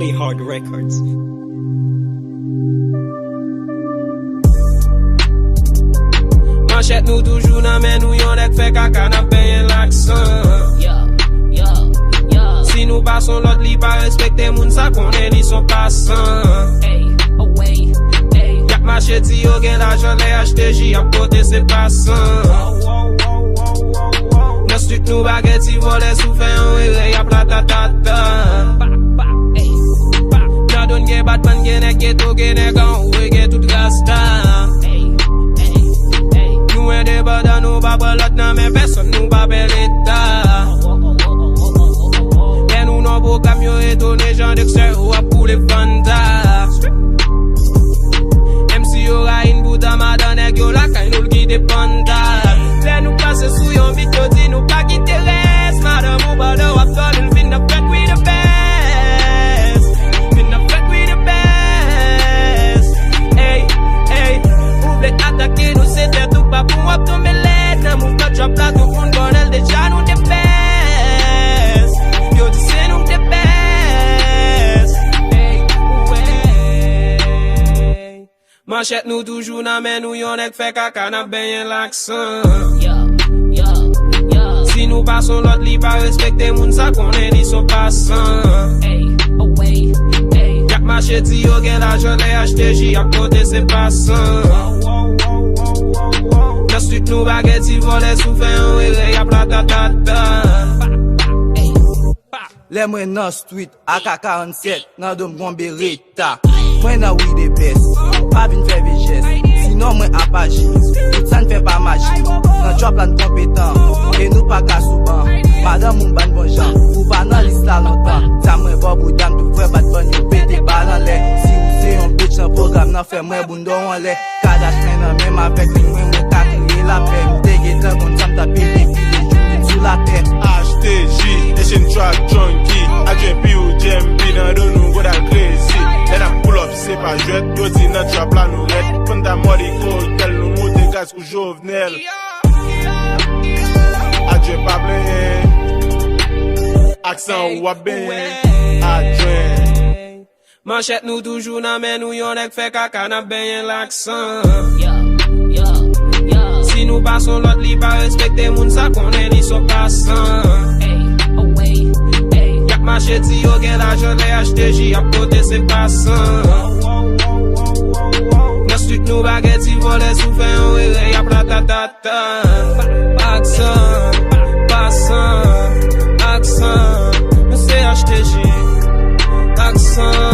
Really Hard Records. Manchette nous toujours nan men nou yon dek fe kaka nan payen l'aksan. Si nou pason lot li pa respekte moun sa konen li son pasan. Yak macheti yo gen l'ajan le HTJ ap kote se pasan. Nan street nou bageti vole sou fe yon were yap la tatata. Nan don gen Batman gen ek geto gen ek an ouwe gen tout rasta. Nou en debada nou ba balot nan men person nou ba bel etat. Men nou nan bo kam yo etone jan dek se ou ap pou le vanda. MC yo ra in bouda madan ek yo la kay nou l'gide panda. Le nou pase sou yon bit yo di nou pa kite res. Madam ou bada wap ton il fin da fret we the best. Fin da fret we the best. Hey, hey, ou vle atake nou se te tou pa pou wap tombe let. Nan mou ka drop la tou koun bonel deja nou de best. Yo di se nou de best. Hey, ouwe. Manchette nou toujou nan men nou yon ek fe kaka nan benyen l'aksan. Si nou pason lot li pa respekte moun sa konen li son pasan. Yak macheti yo gen l'ajan le HTJ ap kote se pasan. Nan street nou bageti vole sou fe yon were yap la tatata. Le mwen nan street AK-47 nan dom gombe reta. Mwen nan we the best, pa vin fe vejes. Sinon mwen apaji, tout san fe pa maji. Nan drop lan kompetan, e nou pa ka souban. Madam moun ban bon jan, ou pa nan list la lontan. Sa mwen bob ou dam tou fwe bat ban yo pete balan le. Si ou se yon bitch nan program nan fe mwen bundo an le. Kadash men nan menm avek li mwen mwen ka kriye la pe. Mtege tan kon sam tape li file jouni sou la te. HTJ, Asian Track Junkie. AJP ou JMP nan don nou go dal crazy. Let am pull up, se pa jwet, yo di nan trap la nou ret. Pwenda mori hotel nou moute gas kou Jovenel. Adje pa blenye, aksan wap benye, adje. Manchette nou toujou nan men nou yon ek fe kaka nan benyen l'aksan. Si nou pason lot li pa respekte moun sa konen li son pasan. Yak macheti yo gen l'ajan le HTJ ap kote se pasan. Nan street nou bageti vole sou fe yon were yap la tatata. Aksan, pasan, aksan, nou se HTJ, aksan.